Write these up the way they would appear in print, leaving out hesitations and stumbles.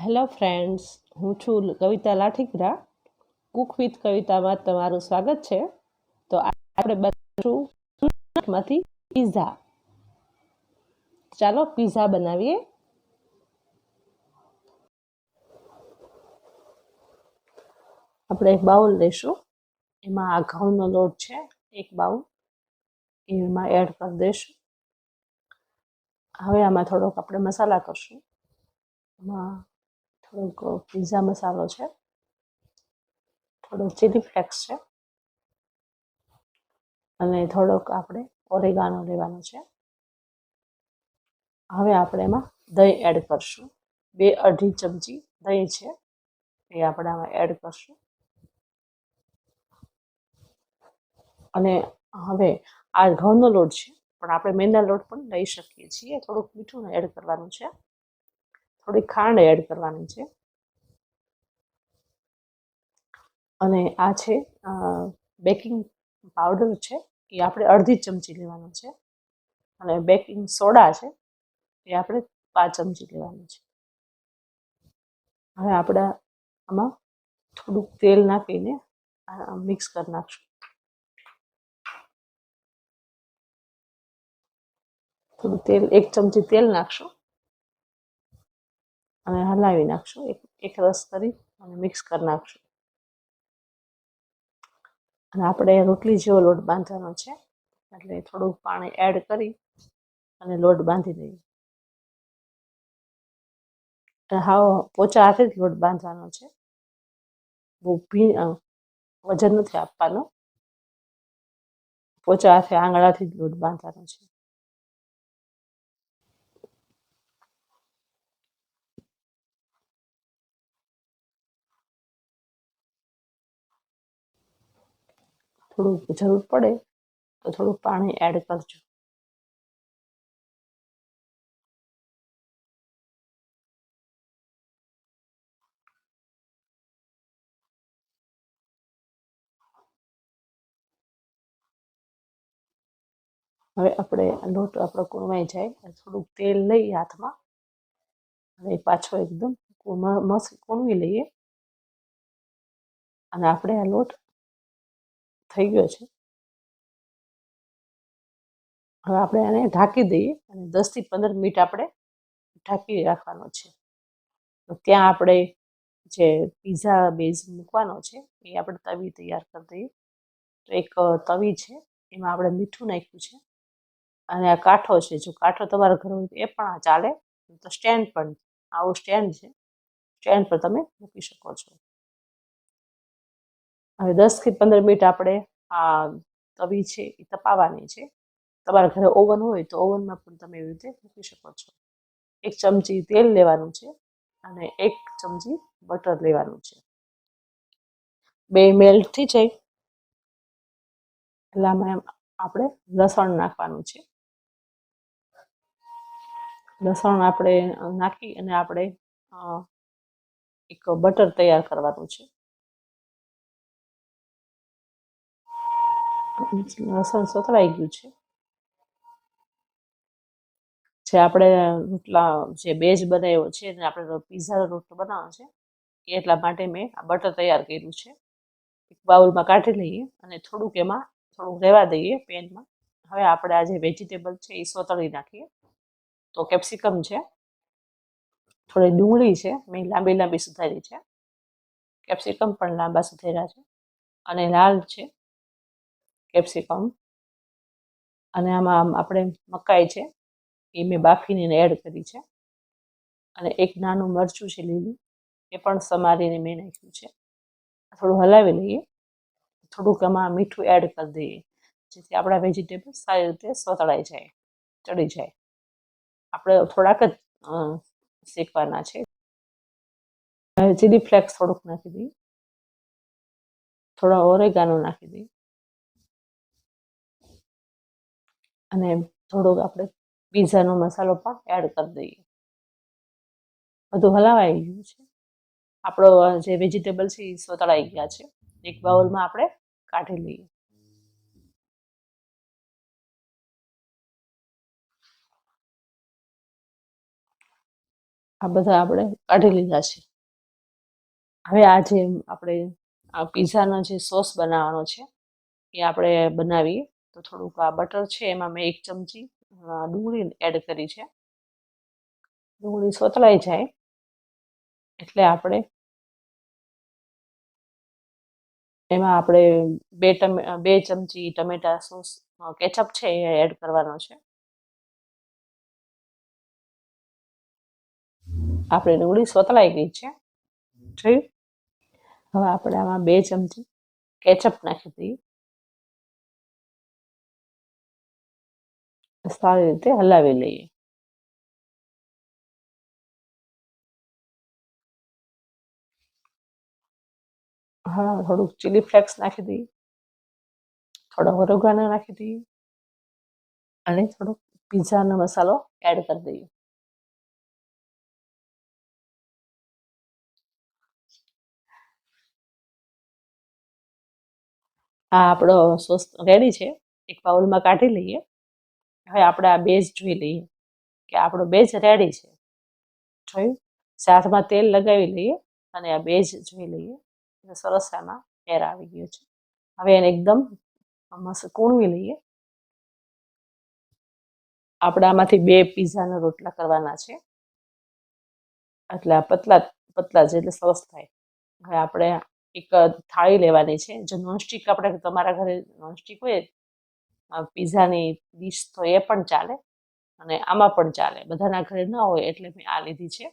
Hello friends, હું છું કવિતા લાઠીકરા. Cook with કવિતામાં તમારું સ્વાગત છે. તો આપણે બનાવીશું માંથી પિઝા. ચાલો પિઝા બનાવીએ. આપણે એક બાઉલ લઈશું. એમાં આ ઘઉંનો લોટ છે, એક બાઉલ એમાં એડ કરી દઈશું. હવે આમાં થોડોક આપણે મસાલા કરશું. એમાં થોડોક પિઝા મસાલો છે, થોડો ચીલી ફ્લેક્સ છે અને થોડોક આપણે ઓરેગાનો લેવાનો છે. હવે આપણે એમાં દહીં એડ કરશું. 2-2.5 ચમચી દહીં છે, એ આપણે આમાં એડ કરશું. અને હવે આ ઘઉંનો લોટ છે, પણ આપણે મેંદા લોટ પણ લઈ શકીએ છીએ. થોડુંક મીઠું એડ કરવાનું છે, થોડી ખાંડ એડ કરવાની છે. અને આ છે બેકિંગ પાવડર છે, એ આપણે 1/2 ચમચી લેવાનો છે. અને બેકિંગ સોડા છે, એ આપણે 5 ચમચી લેવાનું છે. હવે આપણે આમાં થોડુંક તેલ નાખીને મિક્સ કરી નાખશું. થોડું તેલ, 1 ચમચી તેલ નાખશું અને હલાવી નાખશું. એક રસ કરી અને મિક્સ કરી નાખશું. અને આપણે રોટલી જેવો લોટ બાંધવાનો છે, એટલે થોડુંક પાણી એડ કરી અને લોટ બાંધી દઈએ. હાવ પોચા હાથે જ લોટ બાંધવાનો છે, બહુ વજન નથી આપવાનો. પોચા હાથે આંગળાથી જ લોટ બાંધવાનો છે. થોડુંક જરૂર પડે તો થોડુંક પાણી એડ કરજો. હવે આપણે લોટ આપણો કૂણવાઈ જાય, થોડુંક તેલ લઈ હાથમાં અને પાછો એકદમ મસ્ત કૂણવી લઈએ. અને આપણે આ લોટ થઈ ગયો છે. હવે આપણે આને ઢાંકી દઈએ અને 10 થી 15 મિનિટ આપણે ઢાંકી રાખવાનો છે. તો ત્યાં આપણે જે પિઝા બેઝ મૂકવાનો છે, એ આપણે તવી તૈયાર કરી દઈએ. તો એક તવી છે, એમાં આપણે મીઠું નાખ્યું છે. અને આ કાંઠો છે, જો કાંઠો તમારા ઘરે હોય તો એ પણ ચાલે. તો સ્ટેન્ડ પણ, આવું સ્ટેન્ડ છે, સ્ટેન્ડ પર તમે મૂકી શકો છો. હવે 10 થી 15 મિનિટ આપણે આ તવી છે એ તપાવવાની છે. તમારા ઘરે ઓવન હોય તો ઓવનમાં પણ તમે એવી રીતે મૂકી શકો છો. 1 ચમચી તેલ લેવાનું છે અને 1 ચમચી બટર લેવાનું છે. 2 મેલ્ટ થઈ જાય એટલે આમાં આપણે લસણ નાખવાનું છે. લસણ આપણે નાખી અને આપણે એક બટર તૈયાર કરવાનું છે. લસણ સોતળાઈ ગયું છે. જે આપણે રોટલા જે બેઝ બનાવ્યો છે, અને આપણે પિઝાનો રોટલો બનાવવાનો છે, એટલા માટે મેં આ બટર તૈયાર કર્યું છે. એક બાઉલમાં કાઢી લઈએ અને થોડુંક એમાં થોડુંક રહેવા દઈએ પેનમાં. હવે આપણે આ જે વેજીટેબલ છે એ સોતળી નાખીએ. તો કેપ્સિકમ છે, થોડી ડુંગળી છે, મેં લાંબી લાંબી સુધારી છે. કેપ્સિકમ પણ લાંબા સુધાર્યા છે. અને લાલ છે કેપ્સિકમ. અને આમાં આપણે મકાઈ છે, એ મેં બાફીને એડ કરી છે. અને એક નાનું મરચું છે લીલું, એ પણ સમારીને મેં નાખ્યું છે. થોડું હલાવી લઈએ. થોડુંક એમાં મીઠું એડ કરી દઈએ, જેથી આપણા વેજીટેબલ સારી રીતે સોતળાઈ જાય, ચડી જાય. આપણે થોડાક જ શેકવાના છે. ચીલી ફ્લેક્સ થોડુંક નાખી દઈએ, થોડા ઓરેગાનો નાખી દઈએ અને થોડોક આપણે પિઝાનો મસાલો પણ એડ કરી દઈએ. બધું હલાવાઈ ગયું છે. આપણો જે વેજીટેબલ છે એ સોતળાઈ ગયા છે. એક બાઉલમાં આપણે કાઢી લઈએ. આ બધા આપણે કાઢી લીધા છે. હવે આ જે આપણે આ પિઝાનો જે સોસ બનાવવાનો છે એ આપણે બનાવીએ. તો થોડુંક આ બટર છે એમાં મેં 1 ચમચી ડુંગળી એડ કરી છે. ડુંગળી સોતળાઈ જાય એટલે આપણે એમાં આપણે 2 ચમચી ટમેટા સોસ કેચઅપ છે એ એડ કરવાનો છે. આપણે ડુંગળી સોતળાઈ ગઈ છે, જોયું. હવે આપણે આમાં 2 ચમચી કેચઅપ નાખી દઈએ. સારી રીતે હલાવી લઈએ. હા, થોડુંક ચીલી ફ્લેક્સ નાખી દઈએ, થોડો ઓરેગાનો નાખી દઈએ અને થોડો પિઝાનો મસાલો એડ કરી દઈએ. આ આપણો સોસ રેડી છે. એક બાઉલમાં કાઢી લઈએ. હવે આપણે આ બેઝ જોઈ લઈએ કે આપણો બેઝ રેડી છે. જોયું, સાથમાં તેલ લગાવી લઈએ અને આ બેઝ જોઈ લઈએ. સરસ આમાં એર આવી ગયો છે. હવે એને એકદમ મસ્ત કૂણવી લઈએ. આપણે આમાંથી 2 પિઝાના રોટલા કરવાના છે, એટલે આ પતલા જ એટલે સરસ થાય. હવે આપણે એક થાળી લેવાની છે. જો નોનસ્ટિક આપણે તમારા ઘરે નોનસ્ટિક હોય પિઝાની ડીશ તો એ પણ ચાલે અને આમાં પણ ચાલે. બધાના ઘરે ન હોય એટલે મેં આ લીધી છે.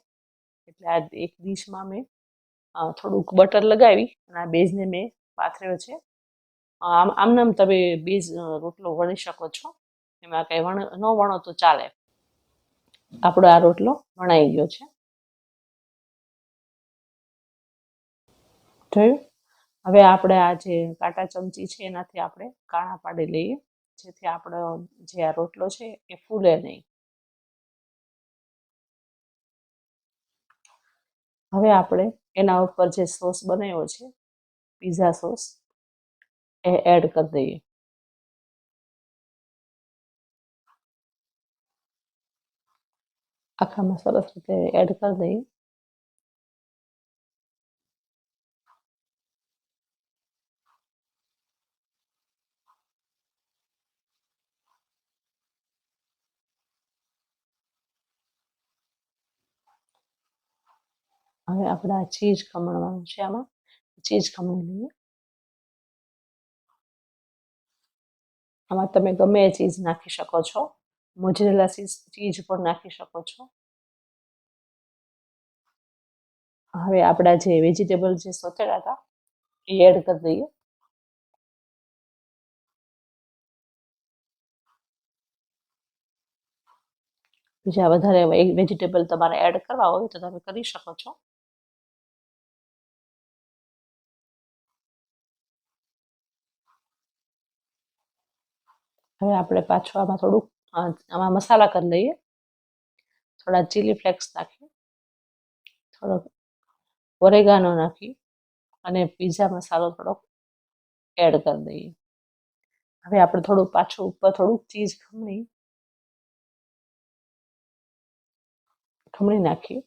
એટલે આ એક ડીશમાં મેં થોડુંક બટર લગાવી અને આ બેઝને મેં પાથર્યો છે. આમ તમે બેઝ રોટલો વણી શકો છો, એમાં કંઈ ન વણો તો ચાલે. આપણો આ રોટલો વણાઈ ગયો છે, જોયું. હવે આપણે આ જે કાંટા ચમચી છે એનાથી આપણે કાણા પાડી લઈએ, જેથી આપણો જે આ રોટલો છે એ ફૂલે નહીં. હવે આપણે એના ઉપર જે સોસ બનાવ્યો છે પિઝા સોસ એ એડ કરી દઈએ. આખામાં સરસ રીતે એડ કરી દઈએ. હવે આપણે આ ચીઝ ખમણવાનું છે. આમાં ચીઝ ખમણી લઈએ. આમાં તમે ગમે એ ચીઝ નાખી શકો છો. મોઝરેલા ચીઝ પણ નાખી શકો છો. હવે આપણા જે વેજીટેબલ જે સોતેલા હતા એ એડ કરી દઈએ. બીજા વધારે વેજીટેબલ તમારે એડ કરવા હોય તો તમે કરી શકો છો. હવે આપણે પાછું આમાં થોડુંક આમાં મસાલા કરી લઈએ. થોડા ચીલી ફ્લેક્સ નાખી, થોડોક ઓરેગાનો નાખી અને પિઝા મસાલો થોડોક એડ કરી દઈએ. હવે આપણે થોડું પાછું ઉપર થોડુંક ચીઝ ખમણી નાખીએ.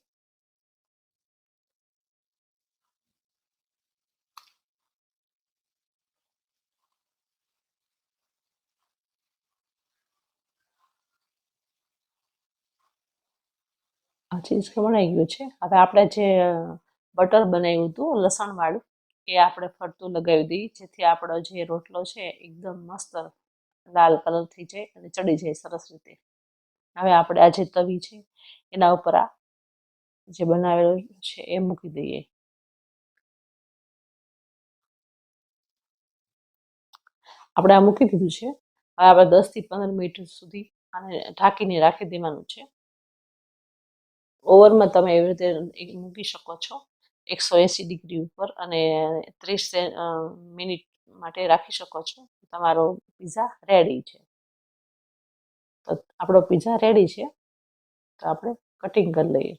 આ ચીઝ ખમણાઈ ગયું છે. હવે આપણે જે બટર બનાવ્યું હતું લસણવાળું એ આપણે ફરતું લગાવી દઈએ, જેથી આપણો જે રોટલો છે એકદમ મસ્ત લાલ કલર થઈ જાય અને ચડી જાય સરસ રીતે. હવે આપણે આ જે તવી છે એના ઉપર આ જે બનાવેલું છે એ મૂકી દઈએ. આપણે આ મૂકી દીધું છે. હવે આપણે 10 થી 15 મિનિટ સુધી આને ઢાંકીને રાખી દેવાનું છે. ઓવનમાં તમે એવી રીતે મૂકી શકો છો 180 ડિગ્રી ઉપર અને 30 મિનિટ માટે રાખી શકો છો. તમારો પિઝા રેડી છે. તો આપણો પિઝા રેડી છે. તો આપણે કટિંગ કરી લઈએ.